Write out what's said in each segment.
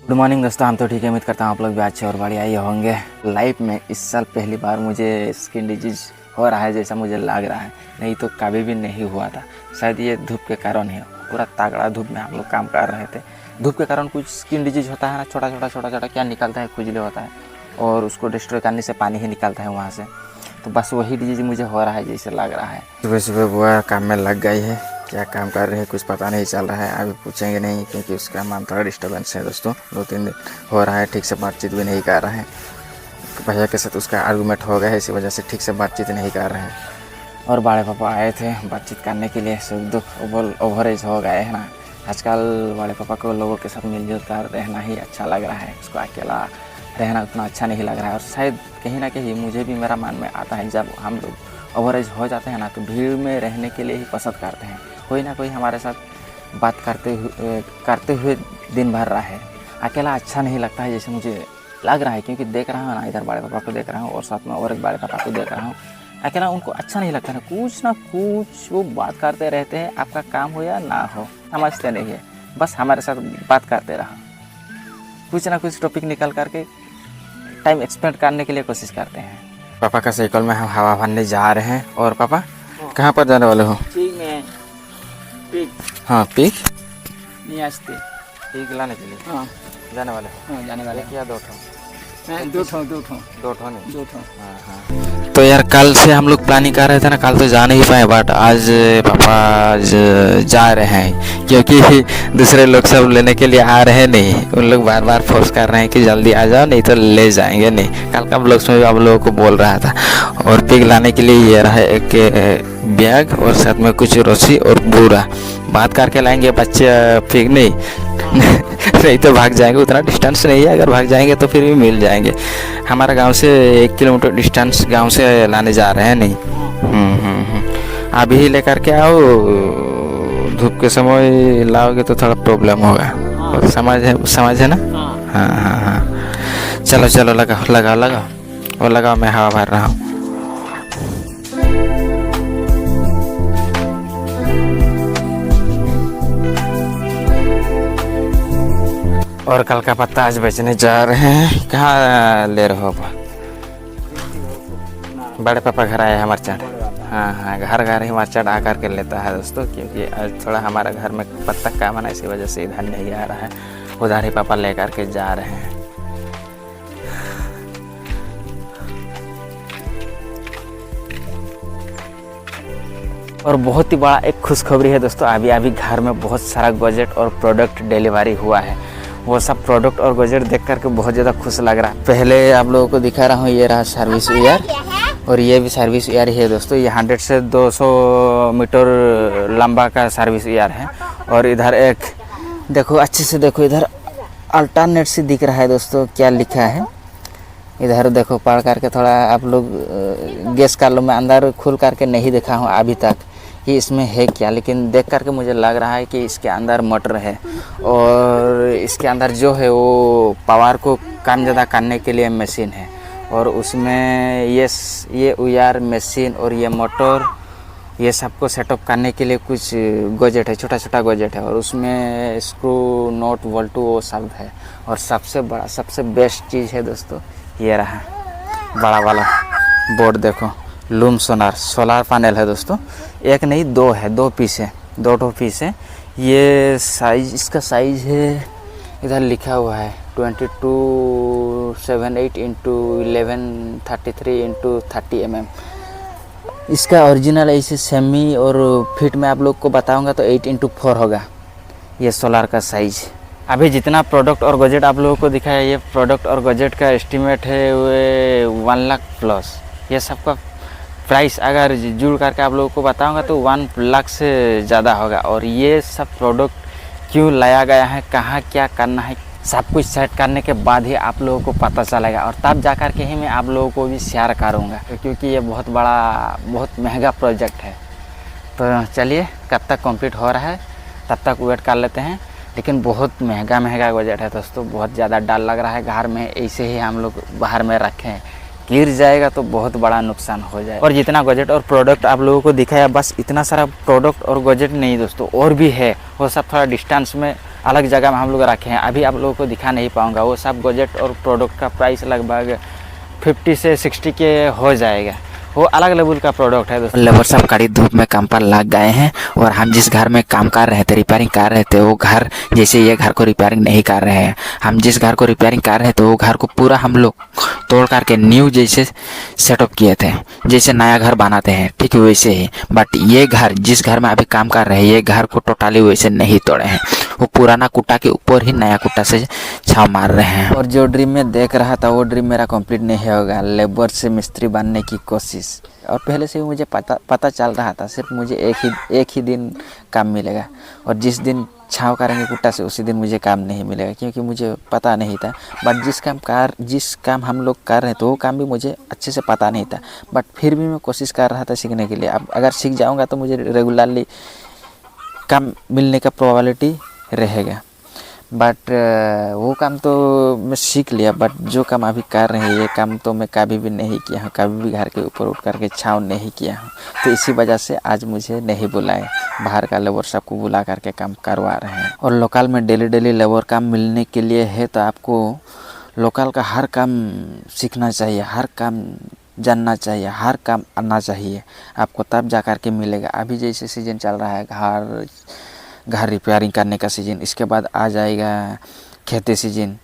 Good morning दोस्तों, हम तो ठीक है। उम्मीद करता हूँ आप लोग भी अच्छे और बढ़िया ही होंगे। लाइफ में इस साल पहली बार मुझे स्किन डिजीज हो रहा है जैसा मुझे लग रहा है, नहीं तो कभी भी नहीं हुआ था। शायद ये धूप के कारण है। पूरा तगड़ा धूप में हम लोग काम कर रहे थे। धूप के कारण कुछ स्किन डिजीज होता है ना, छोटा छोटा क्या निकलता है, खुजली होता है और उसको डिस्ट्रॉय करने से पानी ही निकलता है वहाँ से। तो बस वही डिजीज मुझे हो रहा है जैसे लग रहा है। सुबह सुबह बुआ काम में लग गई है। क्या काम कर रहे हैं कुछ पता नहीं चल रहा है। अभी पूछेंगे नहीं क्योंकि उसका मन थोड़ा डिस्टर्बेंस है दोस्तों। 2-3 दिन हो रहा है, ठीक से बातचीत भी नहीं कर रहे हैं। भैया के साथ उसका आर्गूमेंट हो गया है, इसी वजह से ठीक से बातचीत नहीं कर रहे हैं। और बड़े पापा आए थे बातचीत करने के लिए। सुख दुख ओवरेज हो गए है ना। आजकल बड़े पापा को लोगों के साथ मिलजुल कर रहना ही अच्छा लग रहा है। उसको अकेला रहना उतना अच्छा नहीं लग रहा है। और शायद कहीं ना कहीं मुझे भी मेरा मन में आता है, जब हम लोग ओवरेज हो जाते हैं ना तो भीड़ में रहने के लिए ही पसंद करते हैं। कोई ना कोई हमारे साथ बात करते हुए दिन भर रहा है। अकेला अच्छा नहीं लगता है जैसे मुझे लग रहा है, क्योंकि देख रहा हूँ ना, इधर बड़े पापा को देख रहा हूँ और साथ में और एक बड़े पापा को देख रहा हूँ। अकेला उनको अच्छा नहीं लगता है। कुछ ना कुछ वो बात करते रहते हैं, आपका काम हो या ना हो समझते नहीं है। बस हमारे साथ बात करते रहा, कुछ ना कुछ टॉपिक निकल करके टाइम एक्सपेंड करने के लिए कोशिश करते हैं। पापा का साइकिल में हम हवा भरने जा रहे हैं। और पापा कहाँ पर जाने वाले हो? हाँ पीक पीक लाने के लिए। हाँ जाने वाले हो? हाँ जाने वाले। क्या 2 ठो नहीं। हाँ। तो यार कल से हम लोग प्लानिंग कर रहे थे ना, कल तो जा नहीं पाए, बट आज पापा जा रहे हैं क्योंकि दूसरे लोग सब लेने के लिए आ रहे नहीं। उन लोग बार बार फोर्स कर रहे हैं कि जल्दी आ जाओ नहीं तो ले जाएंगे नहीं। कल का ब्लॉग्स में भी आप लोगों को बोल रहा था। और पिग लाने के लिए ये रहा एक बैग और साथ में कुछ रस्सी और बूरा। बात करके लाएंगे बच्चे पिग नहीं नहीं तो भाग जाएंगे। उतना डिस्टेंस नहीं है, अगर भाग जाएंगे तो फिर भी मिल जाएंगे। हमारा गांव से 1 किलोमीटर डिस्टेंस गांव से लाने जा रहे हैं नहीं। अभी ही लेकर के आओ, धूप के समय लाओगे तो थोड़ा प्रॉब्लम होगा। और समझ है ना। हाँ। चलो लगाओ और लगाओ, मैं हवा भर रहा हूँ। और कल का पत्ता आज बेचने जा रहे हैं। कहाँ ले रहे हो? बड़े पापा घर आए हैं मर्चेंट। हाँ घर ही मर्चेंट आकर के लेता है दोस्तों, क्योंकि आज थोड़ा हमारा घर में पत्ता कम है ना, इसी वजह से इधर नहीं आ रहा है। उधर ही पापा लेकर के जा रहे हैं। और बहुत ही बड़ा एक खुशखबरी है दोस्तों। अभी घर में बहुत सारा गैजेट और प्रोडक्ट डिलीवरी हुआ है। वो सब प्रोडक्ट और गैजेट देख करके बहुत ज़्यादा खुश लग रहा है। पहले आप लोगों को दिखा रहा हूँ, ये रहा सर्विस ईयर और ये भी सर्विस ईयर ही है दोस्तों। ये 100 से 200 मीटर लंबा का सर्विस ईयर है। और इधर एक देखो, अच्छे से देखो, इधर अल्टरनेट से दिख रहा है दोस्तों क्या लिखा है। इधर देखो, पढ़ करके थोड़ा आप लोग गेस कर लो। मैं अंदर खुल करके नहीं देखा हूँ अभी तक कि इसमें है क्या, लेकिन देख करके मुझे लग रहा है कि इसके अंदर मोटर है। और इसके अंदर जो है वो पावर को कम ज़्यादा करने के लिए मशीन है। और उसमें ये उयार मशीन और ये मोटर, ये सबको सेटअप करने के लिए कुछ गैजेट है, छोटा गैजेट है। और उसमें स्क्रू नोट वोल्टू वो सब है। और सबसे बड़ा सबसे बेस्ट चीज़ है दोस्तों, ये रहा बड़ा वाला बोर्ड। देखो, लूम सोलार पैनल है दोस्तों। एक नहीं 2 है, 2 पीस है, 2 पीस है। ये साइज, इसका साइज है, इधर लिखा हुआ है 2278 × 1133 × 30 mm। इसका ओरिजिनल ऐसे सेमी और फिट में आप लोग को बताऊंगा तो 8 × 4 होगा ये सोलार का साइज। अभी जितना प्रोडक्ट और गैजेट आप लोगों को दिखाया, ये प्रोडक्ट और गैजेट का एस्टीमेट है वो 1 लाख प्लस। ये सबका प्राइस अगर जुड़ करके आप लोगों को बताऊंगा तो 1 लाख से ज़्यादा होगा। और ये सब प्रोडक्ट क्यों लाया गया है, कहाँ क्या करना है, सब कुछ सेट करने के बाद ही आप लोगों को पता चलेगा। और तब जा कर के ही मैं आप लोगों को भी शेयर करूँगा, क्योंकि ये बहुत बड़ा बहुत महंगा प्रोजेक्ट है। तो चलिए, कब तक कंप्लीट हो रहा है तब तक वेट कर लेते हैं। लेकिन बहुत महंगा गैजेट है दोस्तों, बहुत ज़्यादा डर लग रहा है। घर में ऐसे ही हम लोग बाहर में रखें, गिर जाएगा तो बहुत बड़ा नुकसान हो जाएगा। और जितना गैजेट और प्रोडक्ट आप लोगों को दिखाया, बस इतना सारा प्रोडक्ट और गैजेट नहीं दोस्तों, और भी है। वो सब थोड़ा डिस्टेंस में अलग जगह में हम लोग रखे हैं, अभी आप लोगों को दिखा नहीं पाऊँगा। वो सब गैजेट और प्रोडक्ट का प्राइस लगभग 50 से 60 के हो जाएगा। वो अलग लेवल का प्रोडक्ट है दोस्तों। लेबर सब कड़ी धूप में काम पर लग गए हैं और हम जिस घर में काम कर रहे थे, रिपेयरिंग कर रहे थे, वो घर जैसे ये घर को रिपेयरिंग नहीं कर रहे हैं। हम जिस घर को रिपेयरिंग कर रहे थे वो घर को पूरा हम लोग तोड़ करके न्यू जैसे सेटअप किए थे, जैसे नया घर बनाते हैं ठीक वैसे ही। बट ये घर जिस घर में अभी काम कर रहे हैं, ये घर को टोटली वैसे नहीं तोड़े हैं। वो पुराना कुटा के ऊपर ही नया कुटा से छाव मार रहे हैं। और जो ड्रीम में देख रहा था वो ड्रीम मेरा कंप्लीट नहीं होगा, लेबर से मिस्त्री बनने की कोशिश। और पहले से ही मुझे पता चल रहा था, सिर्फ मुझे एक ही दिन काम मिलेगा, और जिस दिन छाव करेंगे कुट्टा से उसी दिन मुझे काम नहीं मिलेगा, क्योंकि मुझे पता नहीं था। बट जिस काम हम लोग कर रहे थे वो काम भी मुझे अच्छे से पता नहीं था, बट फिर भी मैं कोशिश कर रहा था सीखने के लिए। अब अगर सीख जाऊंगा तो मुझे रेगुलरली काम मिलने का प्रोबेबिलिटी रहेगा। बट वो काम तो मैं सीख लिया, बट जो काम अभी कर रहे हैं ये काम तो मैं कभी भी नहीं किया हूँ, कभी भी घर के ऊपर उठ करके छाव नहीं किया हूँ। तो इसी वजह से आज मुझे नहीं बुलाए, बाहर का लेबर सबको बुला करके काम करवा रहे हैं। और लोकल में डेली लेबर काम मिलने के लिए है तो आपको लोकल का हर काम सीखना चाहिए, हर काम जानना चाहिए, हर काम आना चाहिए आपको, तब जा कर के मिलेगा। अभी जैसे सीजन चल रहा है घर रिपेयरिंग करने का सीज़न, इसके बाद आ जाएगा खेती सीजन।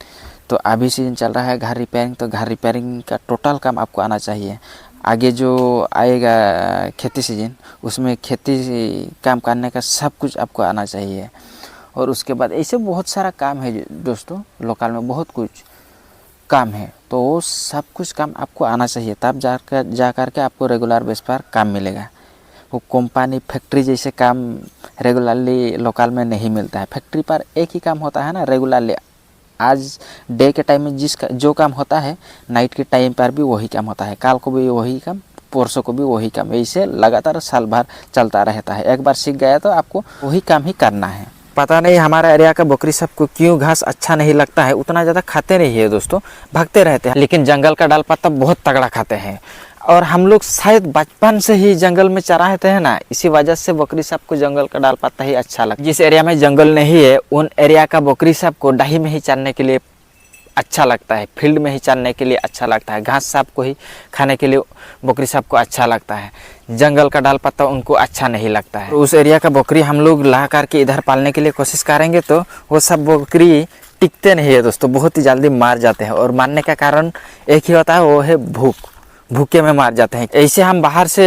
तो अभी सीजन चल रहा है घर रिपेयरिंग, तो घर रिपेयरिंग का टोटल काम आपको आना चाहिए। आगे जो आएगा खेती सीजन, उसमें खेती काम करने का सब कुछ आपको आना चाहिए। और उसके बाद ऐसे बहुत सारा काम है दोस्तों, लोकल में बहुत कुछ काम है, तो वो सब कुछ काम आपको आना चाहिए, तब जा कर के आपको रेगुलर बेस पर काम मिलेगा। वो कंपनी फैक्ट्री जैसे काम रेगुलरली लोकल में नहीं मिलता है। फैक्ट्री पर एक ही काम होता है ना रेगुलरली, आज डे के टाइम में जो काम होता है नाइट के टाइम पर भी वही काम होता है, कल को भी वही काम, परसों को भी वही काम, ऐसे लगातार साल भर चलता रहता है। एक बार सीख गया तो आपको वही काम ही करना है। पता नहीं हमारा एरिया का बकरी सबको क्यों घास अच्छा नहीं लगता है, उतना ज़्यादा खाते नहीं है दोस्तों, भागते रहते हैं, लेकिन जंगल का डाल पत्ता बहुत तगड़ा खाते हैं। और हम लोग शायद बचपन से ही जंगल में चराते हैं ना, इसी वजह से बकरी सबको जंगल का डाल पत्ता ही अच्छा लगता है। जिस एरिया में जंगल नहीं है उन एरिया का बकरी सबको डाही में ही चरने के लिए अच्छा लगता है, फील्ड में ही चरने के लिए अच्छा लगता है, घास सबको ही खाने के लिए बकरी सबको अच्छा लगता है। जंगल का डाल पत्ता उनको अच्छा नहीं लगता है। उस एरिया का बकरी हम लोग ला करके इधर पालने के लिए कोशिश करेंगे तो वो सब बकरी टिकते नहीं है दोस्तों, बहुत ही जल्दी मार जाते हैं। और मारने का कारण एक ही होता है, वो है भूखे में मार जाते हैं। ऐसे हम बाहर से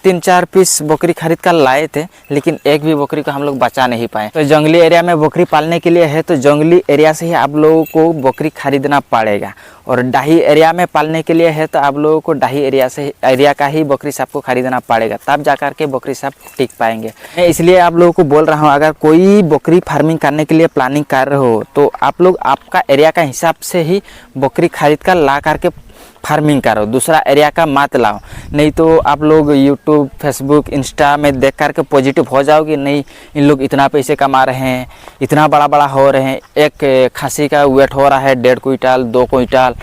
3-4 पीस बकरी खरीद कर लाए थे, लेकिन एक भी बकरी को हम लोग बचा नहीं पाए। तो जंगली एरिया में बकरी पालने के लिए है तो जंगली एरिया से ही आप लोगों को बकरी खरीदना पड़ेगा, और डाही एरिया में पालने के लिए है तो आप लोगों को डाही एरिया का ही बकरी सबको खरीदना पड़ेगा, तब जाकर के बकरी सब टिक पाएंगे। मैं इसलिए आप लोगों को बोल रहा हूँ, अगर कोई बकरी फार्मिंग करने के लिए प्लानिंग कर रहे हो तो आप लोग आपका एरिया का हिसाब से ही बकरी खरीद कर ला करके फार्मिंग करो, दूसरा एरिया का मत लाओ। नहीं तो आप लोग यूट्यूब, फेसबुक, इंस्टा में देख करके पॉजिटिव हो जाओगे, नहीं इन लोग इतना पैसे कमा रहे हैं, इतना बड़ा हो रहे हैं, एक खस्सी का वेट हो रहा है 1.5 क्विंटल 2 क्विंटल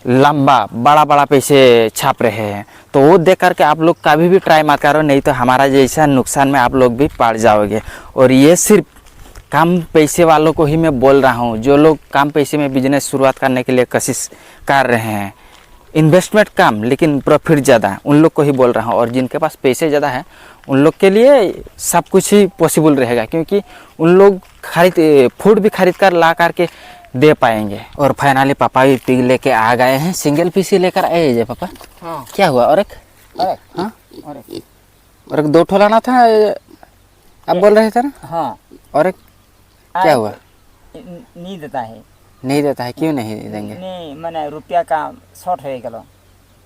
लंबा, बड़ा पैसे छाप रहे हैं। तो वो देख करके आप लोग कभी भी ट्राई मत करो, नहीं तो हमारा जैसा नुकसान में आप लोग भी पड़ जाओगे। और ये सिर्फ कम पैसे वालों को ही मैं बोल रहा हूँ, जो लोग कम पैसे में बिजनेस शुरुआत करने के लिए कोशिश कर रहे हैं, इन्वेस्टमेंट कम लेकिन प्रॉफिट ज़्यादा, उन लोग को ही बोल रहा हूँ। और जिनके पास पैसे ज़्यादा है उन लोग के लिए सब कुछ ही पॉसिबल रहेगा, क्योंकि उन लोग फूड भी खरीद कर ला करके दे पाएंगे। और फाइनली पापा भी पिग लेके आ गए हैं, सिंगल पीस ही लेकर आए जे पापा। हाँ। क्या हुआ? और एक हाँ और एक 2 ठो लाना था, आप बोल रहे थे ना? हाँ। और एक क्या हुआ? नहीं देता है। नहीं देता है? क्यों नहीं देंगे? नहीं मैंने रुपया का शॉर्ट हो गया।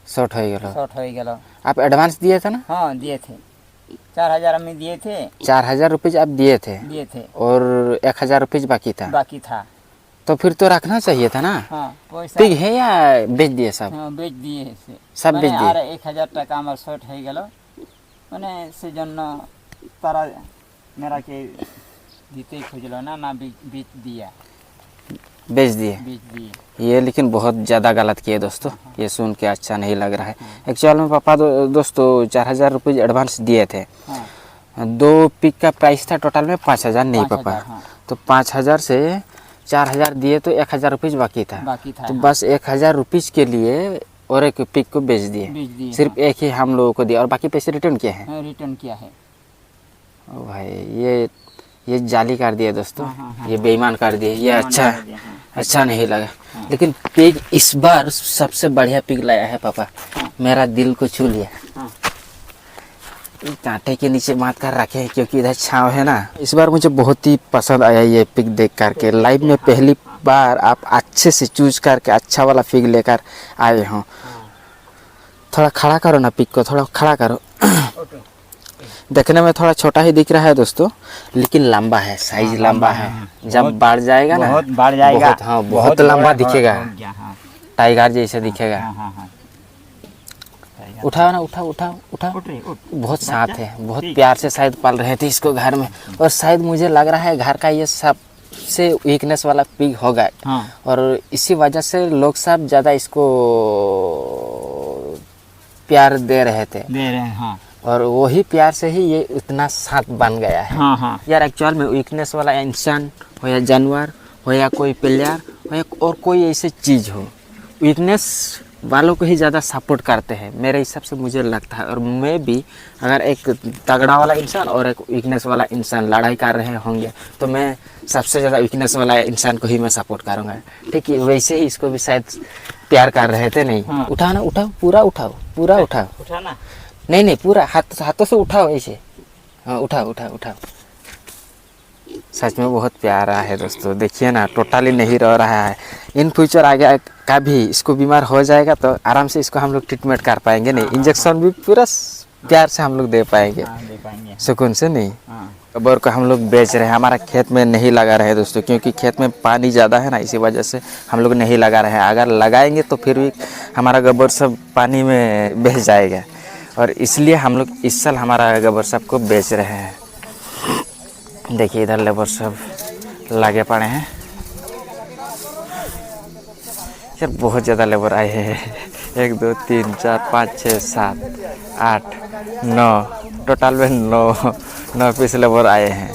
शॉर्ट हो गया। आप एडवांस दिए थे ना? हाँ दिए थे, 4000 में दिए थे। 4000 रुपये आप दिए थे और 1000 रुपये बाकी था। तो फिर तो रखना चाहिए था ना। हाँ, पिग है या बेच दिए सब? हाँ, बेच दिए सब बेच दिए। 1000 टाका हमारे शॉर्ट हो गया, मैंने से जन तारा मेरा के जीते खोजलो ना बेच दिए। ये लेकिन बहुत ज़्यादा गलत किए दोस्तों। हाँ। ये सुन के अच्छा नहीं लग रहा है। एक्चुअल में पापा दोस्तों 4000 रुपये एडवांस दिए थे। हाँ। 2 पिक का प्राइस था टोटल में 5000 नहीं पापा। हाँ। तो 5,000 से 4,000 दिए तो 1,000 रुपीज़ बाकी था। बाकी था तो हाँ। बस 1,000 रुपीज़ के लिए और एक पिक को बेच दिए। बेच दिए सिर्फ एक ही हम लोगों को दिया और बाकी पैसे रिटर्न किए हैं। हाँ, रिटर्न किया है। ओ भाई ये जाली कर दिया दोस्तों। हाँ, ये बेईमान कर दिए। ये अच्छा कर दिया, हाँ। अच्छा नहीं लगा। लेकिन पिग इस बार सबसे बढ़िया पिग लाया है पापा। मेरा दिल को छू लिया। हाँ। कांटे के नीचे मात कर रखे हैं क्योंकि इधर छाँव है ना। इस बार मुझे बहुत ही पसंद आया ये पिग देख करके। लाइव में पहली बार आप अच्छे से चूज करके अच्छा वाला पिग लेकर आए हो। थोड़ा खड़ा करो ना पिग को, थोड़ा खड़ा करो। देखने में थोड़ा छोटा ही दिख रहा है दोस्तों, लेकिन लंबा है, साइज लंबा है। जब बढ़ जाएगा ना बहुत बढ़ जाएगा। बहुत, हाँ, बहुत लंबा दिखेगा। हाँ। टाइगर जैसे दिखेगा। हाँ। उठाओ ना, उठाओ उठाओ उठाओ। उठ रही, उठ। बहुत साथ है, बहुत प्यार से शायद पाल रहे थे इसको घर में। और शायद मुझे लग रहा है घर का ये सबसे वीकनेस वाला पिग होगा। हाँ। और इसी वजह से लोग सब ज़्यादा इसको प्यार दे रहे थे। हाँ। और वही प्यार से ही ये इतना साथ बन गया है। हाँ। यार एक्चुअल में वीकनेस वाला इंसान हो या जानवर हो या कोई प्लेयर हो या और कोई ऐसी चीज़ हो, वीकनेस वालों को ही ज़्यादा सपोर्ट करते हैं मेरे हिसाब से, मुझे लगता है। और मैं भी अगर एक तगड़ा वाला इंसान और एक वीकनेस वाला इंसान लड़ाई कर रहे होंगे तो मैं सबसे ज़्यादा वीकनेस वाला इंसान को ही मैं सपोर्ट करूँगा। ठीक है, वैसे ही इसको भी शायद प्यार कर रहे थे। नहीं हाँ। उठाओ ना, उठाओ, पूरा उठाओ, पूरा उठाओ। उठाना नहीं पूरा हाथों से उठाओ ऐसे। हाँ उठाओ उठाओ उठाओ। सच में बहुत प्यारा है दोस्तों। देखिए ना, टोटली नहीं रह रहा है। इन फ्यूचर आगे कभी इसको बीमार हो जाएगा तो आराम से इसको हम लोग ट्रीटमेंट कर पाएंगे। नहीं, इंजेक्शन भी पूरा प्यार से हम लोग दे पाएंगे, दे पाएंगे। सुकून से। नहीं, हाँ। गोबर को हम लोग बेच रहे हैं, हमारा खेत में नहीं लगा रहे दोस्तों, क्योंकि खेत में पानी ज़्यादा है ना, इसी वजह से हम लोग नहीं लगा रहे हैं। अगर लगाएंगे तो फिर भी हमारा गोबर सब पानी में बह जाएगा, और इसलिए हम लोग इस साल हमारा गोबर सब को बेच रहे हैं। देखिए इधर लेबर सब लगे पड़े हैं यार, बहुत ज़्यादा लेबर आए हैं। 1 2 3 4 5 6 7 8 9, टोटल में 9 पीस लेबर आए हैं।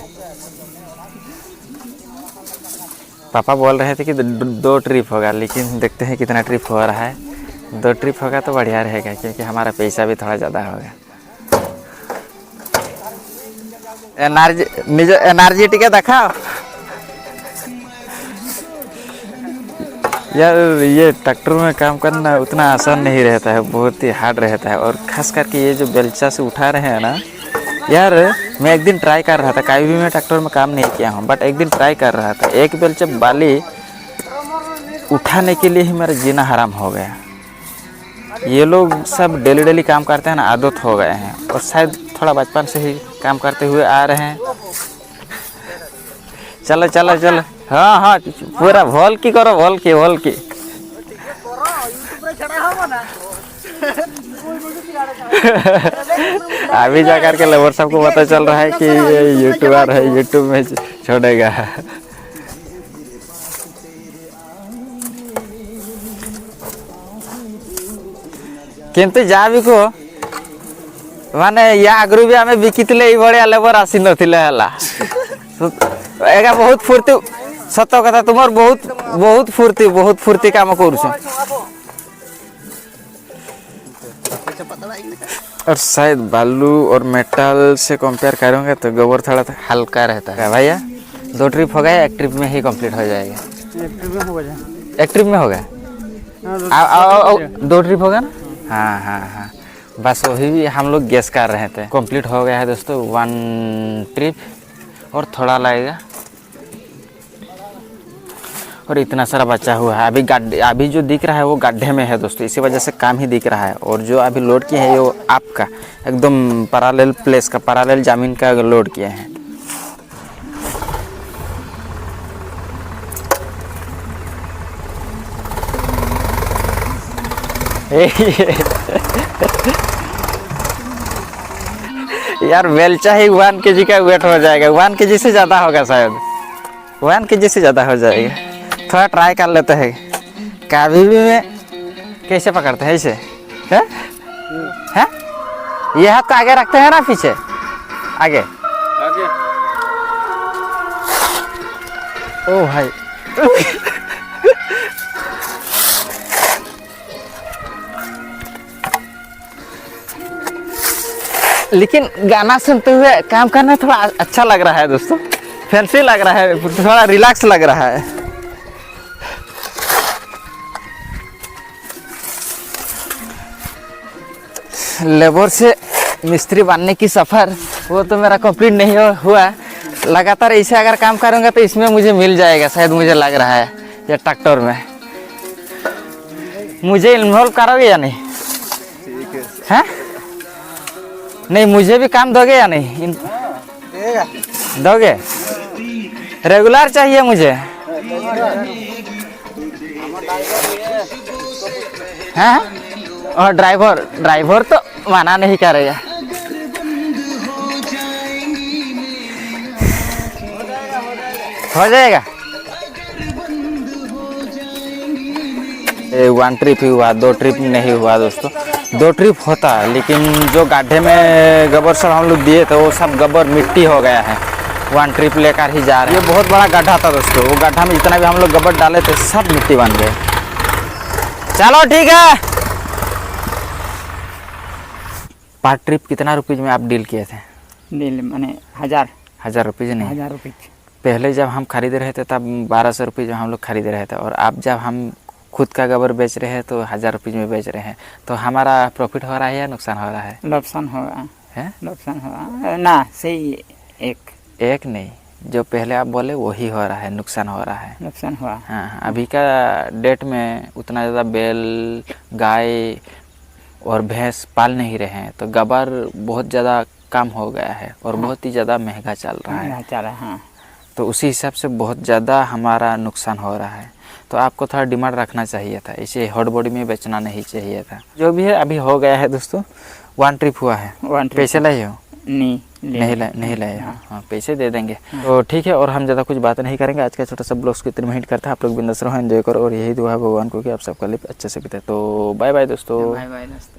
पापा बोल रहे थे कि 2 ट्रिप होगा, लेकिन देखते हैं कितना ट्रिप हो रहा है। 2 ट्रिप होगा तो बढ़िया रहेगा, क्योंकि हमारा पैसा भी थोड़ा ज़्यादा होगा। एनर्जी टिके दिखाओ यार। ये ट्रैक्टर में काम करना उतना आसान नहीं रहता है, बहुत ही हार्ड रहता है। और खास करके ये जो बेलचा से उठा रहे हैं ना यार, मैं एक दिन ट्राई कर रहा था, कभी भी मैं ट्रैक्टर में काम नहीं किया हूँ, बट एक दिन ट्राई कर रहा था। एक बेलचा बाली उठाने के लिए ही मेरा जीना हराम हो गया। ये लोग सब डेली काम करते हैं ना, आदत हो गए हैं, और शायद थोड़ा बचपन से ही काम करते हुए आ रहे हैं। चलो चलो चलो, हाँ पूरा भोल की करो, भोल की। अभी जा करके लेबर सबको पता चल रहा है कि ये यूट्यूबर है, यूट्यूब में छोड़ेगा। किंतु जा भी को माने या आगरू भी हमें बिकितले ई बड़े लेबर आसी नथिले हला। एगा बहुत फुर्ती, सत कथा तुमर बहुत फुर्ती काम करूछ। और शायद बालू और मेटल से कंपेयर करोगे तो गोबर थोड़ा हल्का रहता है भैया। 2 ट्रिप हो गया, 1 ट्रिप में ही कंप्लीट हो जाएगा। 1 ट्रिप में होगा, 2 ट्रिप होगा ना। हाँ, बस वही भी हम लोग गेस कर रहे थे। कंप्लीट हो गया है दोस्तों 1 ट्रिप, और थोड़ा लगेगा, और इतना सारा बचा हुआ है। अभी जो दिख रहा है वो गड्ढे में है दोस्तों, इसी वजह से काम ही दिख रहा है। और जो अभी लोड किए हैं वो आपका एकदम पैरेलल प्लेस का, पैरेलल जमीन का लोड किए हैं। यार बेलचा ही 1 kg का वेट हो जाएगा, 1 kg से ज़्यादा होगा शायद, 1 kg से ज़्यादा हो जाएगा। थोड़ा ट्राई कर लेते हैं। कभी भी में कैसे पकड़ते हैं इसे, है? ये हाथ को आगे रखते हैं ना, पीछे आगे। ओ भाई लेकिन गाना सुनते हुए काम करना थोड़ा अच्छा लग रहा है दोस्तों, फैंसी लग रहा है, थोड़ा रिलैक्स लग रहा है। लेबर से मिस्त्री बनने की सफ़र वो तो मेरा कंप्लीट नहीं हुआ। लगातार ऐसे अगर काम करूँगा तो इसमें मुझे मिल जाएगा शायद, मुझे लग रहा है ये ट्रैक्टर में। मुझे इन्वॉल्व करोगे या नहीं? हैं? नहीं, मुझे भी काम दोगे या नहीं? दोगे? रेगुलर चाहिए मुझे। हैं? और ड्राइवर तो मना नहीं करेगा। हो जाएगा। वन ट्रिप ही हुआ, 2 ट्रिप नहीं हुआ दोस्तों। 2 ट्रिप होता, लेकिन जो गड्ढे में गोबर सब हम लोग दिए थे वो सब गोबर मिट्टी हो गया है। 1 ट्रिप लेकर ही जा रहे हैं। ये बहुत बड़ा गड्ढा था दोस्तों, वो गड्ढा में जितना भी हम लोग गोबर डाले थे सब मिट्टी बन गए। चलो ठीक है। पर ट्रिप कितना रुपीज में आप डील किए थे? डील मैंने 1000 रुपीज नहीं, 1000 रुपये। पहले जब हम खरीद रहे थे तब 1200 रुपये हम लोग खरीद रहे थे, और अब जब हम खुद का गोबर बेच रहे हैं तो 1000 रुपये में बेच रहे हैं। तो हमारा प्रॉफिट हो रहा है या नुकसान हो रहा है? नुकसान होगा है? नुकसान होगा ना, सही। एक नहीं, जो पहले आप बोले वही हो रहा है, नुकसान हो रहा है। नुकसान हुआ। हाँ, अभी का डेट में उतना ज़्यादा बैल गाय और भैंस पाल नहीं रहे हैं, तो गोबर बहुत ज़्यादा कम हो गया है और बहुत ही ज़्यादा महंगा चल रहा है। हाँ। तो उसी हिसाब से बहुत ज़्यादा हमारा नुकसान हो रहा है। तो आपको थोड़ा डिमांड रखना चाहिए था, इसे हॉट बॉडी में बेचना नहीं चाहिए था। जो भी है अभी हो गया है दोस्तों। 1 ट्रिप हुआ है। पैसे लाए हो? नहीं लाए। हाँ, पैसे दे देंगे। तो ठीक है, और हम ज़्यादा कुछ बात नहीं करेंगे। आज का छोटा सा ब्लॉग को इतने में हिट करता है। आप लोग बिंदास रहो, एंजॉय करो, और यही दुआ है भगवान को कि आप सबका लाइफ अच्छे से बीते। तो बाय बाय दोस्तों। बाय बाय दोस्तों।